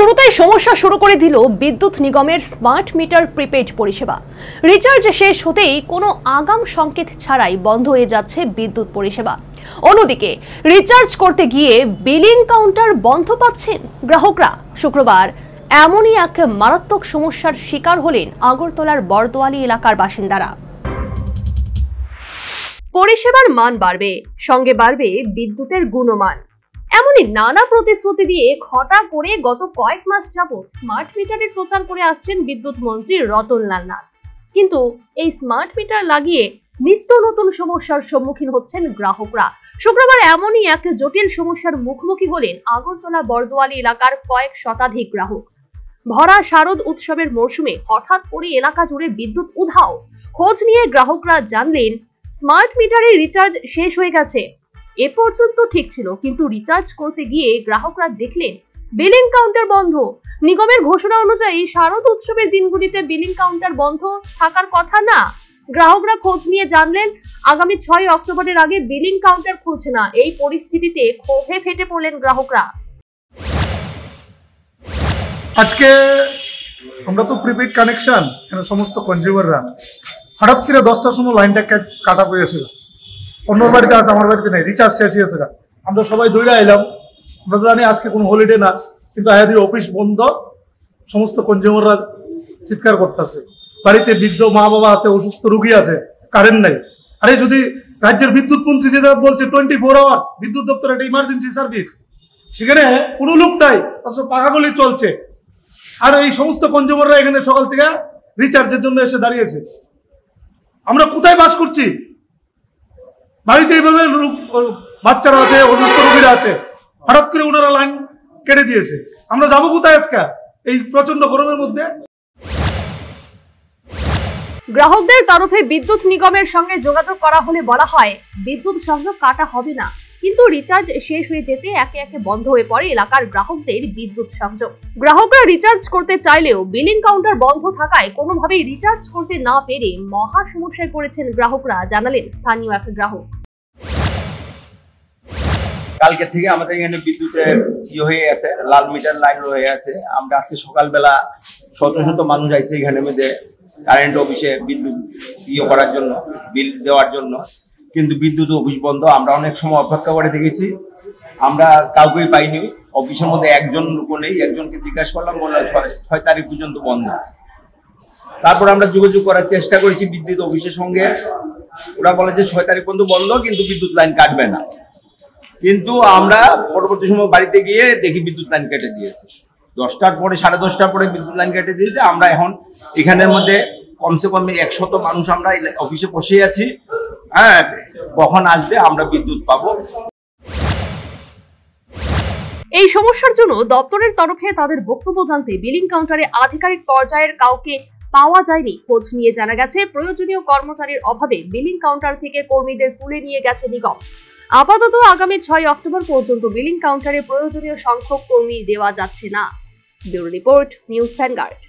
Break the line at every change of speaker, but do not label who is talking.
শুরুতেই সমস্যা শুরু করে দিল বিদ্যুৎ নিগমের স্মার্ট মিটার প্রিপেড পরিষেবা। রিচার্জ শেষ হতেই কোনো আগাম সংকেত ছাড়াই বন্ধ হয়ে যাচ্ছে বিদ্যুৎ পরিষেবা। অন্যদিকে রিচার্জ করতে গিয়ে বিলিং কাউন্টার বন্ধ পাচ্ছেন গ্রাহকরা। শুক্রবার এমনই এক মারাত্মক সমস্যার শিকার হলেন আগরতলার বরদোয়ালি এলাকার বাসিন্দারা। পরিষেবার মান বাড়বে, সঙ্গে বাড়বে বিদ্যুতের গুণমান, এমনই নানা প্রতিশ্রুতি দিয়ে ঘটা করে গত কয়েক মাস যাবৎ স্মার্ট মিটারের প্রচার করে আসছেন বিদ্যুৎ মন্ত্রী রতনলাল নাথ। কিন্তু এই স্মার্ট মিটার লাগিয়ে নিত্য নতুন সমস্যার সম্মুখীন হচ্ছেন গ্রাহকরা। শুক্রবার এমনই এক জটিল সমস্যার মুখোমুখি হলেন আগরতলা বরদোয়ালি এলাকার কয়েক শতাধিক গ্রাহক। ভরা শারদ উৎসবের মরশুমে হঠাৎ করে এলাকা জুড়ে বিদ্যুৎ উধাও। খোঁজ নিয়ে গ্রাহকরা জানলেন স্মার্ট মিটারের রিচার্জ শেষ হয়ে গেছে। এ পর্যন্ত ঠিক ছিল, কিন্তু রিচার্জ করতে গিয়ে গ্রাহকরা দেখলেন বিলিং কাউন্টার বন্ধ। নিগমের ঘোষণা অনুযায়ী শারদ উৎসবের দিনগুলিতে বিলিং কাউন্টার বন্ধ থাকার কথা না। গ্রাহকরা খোঁজ নিয়ে জানলেন আগামী 6 অক্টোবরের আগে বিলিং কাউন্টার খুলছে না। এই পরিস্থিতিতে ক্ষোভে ফেটে পড়লেন গ্রাহকরা।
আজকে আমরা তো প্রিপেড কানেকশন সমস্ত কনজিউমাররা হঠাৎ করে 10টার সময় লাইনটা কাটা পড়েছিল। অন্য বাড়িতে আছে, আমার বাড়িতে নেই, রিচার্জ শেষ হয়েছে। আমরা সবাই দৌড়ে এলাম। আমরা তো জানি আজকে কোনো হলিডে না, কিন্তু আয়াদির অফিস বন্ধ, সমস্ত কনজিউমাররা চিৎকার করতেছে। বাড়িতে বৃদ্ধ মা বাবা আছে, অসুস্থ রুগী আছে, কারেন্ট নাই। আরে যদি রাজ্যের বিদ্যুৎ মন্ত্রী যে বলছে 24 আওয়ার বিদ্যুৎ দপ্তর একটা ইমার্জেন্সি সার্ভিস, সেখানে কোনো লোক নাই, পাখাগুলি চলছে। আর এই সমস্ত কনজিউমাররা এখানে সকাল থেকে রিচার্জের জন্য এসে দাঁড়িয়েছে। আমরা কোথায় বাস করছি? বাড়িতে এইভাবে বাচ্চারা আছে, অসুস্থ রোগীরা আছে, হঠাৎ করে ওনারা লাইন কেটে দিয়েছে। আমরা যাবো কোথায় আজকে এই প্রচন্ড গরমের মধ্যে?
গ্রাহকদের তরফে বিদ্যুৎ নিগমের সঙ্গে যোগাযোগ করা হলে বলা হয় বিদ্যুৎ সংযোগ কাটা হবে না, কিন্তু রিচার্জ শেষ হয়ে যেতে একে একে বন্ধ হয়ে পড়ে এলাকার গ্রাহকদের বিদ্যুৎ সংযোগ। গ্রাহকরা রিচার্জ করতে চাইলেও বিলিং কাউন্টার বন্ধ থাকায় কোনোভাবেই রিচার্জ করতে না পেরে মহা সমস্যায় পড়েছেন গ্রাহকরা, জানালেন স্থানীয় এক গ্রাহক।
কালকে থেকে আমাদের এখানে বিদ্যুতের হয়ে আছে, লাল মিটার লাইন হয়ে আছে। আমরা আজকে সকালবেলা শত শত মানুষ আইছে এখানে মধ্যে কারেন্ট অফিসে বিদ্যুৎ করার জন্য, বিল দেওয়ার জন্য, কিন্তু বিদ্যুৎ অফিস বন্ধ। আমরা অনেক সময় অপেক্ষা করে দেখেছি, আমরা কাউকেই পাইনি। অফিসের মধ্যে একজন লোক নেই। একজনকে জিজ্ঞাসা করলাম, বললাম 6 তারিখ পর্যন্ত বন্ধ। তারপর আমরা যোগাযোগ করার চেষ্টা করেছি বিদ্যুৎ অফিসের সঙ্গে। ওরা বলে যে 6 তারিখ পর্যন্ত বন্ধ, কিন্তু বিদ্যুৎ লাইন কাটবে না। কিন্তু আমরা পরবর্তী সময় বাড়িতে গিয়ে দেখি বিদ্যুৎ লাইন কেটে দিয়েছে। 10টার পরে, 10:30টার পরে বিদ্যুৎ লাইন কেটে দিয়েছে। আমরা এখন এখানের মধ্যে কমসে কম 100 মানুষ আমরা অফিসে বসে আছি। হ্যাঁ, কখন আসবে আমরা বিদ্যুৎ পাবো।
এই সমস্যার জন্য দপ্তরের তরফে তাদের বক্তব্য জানতে বিলিং কাউন্টারে আধিকারিক পর্যায়ের কাউকে পাওয়া যায়নি। খোঁজ নিয়ে জানা গেছে প্রয়োজনীয় কর্মচারীর অভাবে বিলিং কাউন্টার থেকে কর্মীদের তুলে নিয়ে গেছে নিগম। আপাতত আগামী 6 অক্টোবর পর্যন্ত বিলিং কাউন্টারে প্রয়োজনীয় সংখ্যক কর্মী দেওয়া যাচ্ছে না। Bureau report, news vanguard.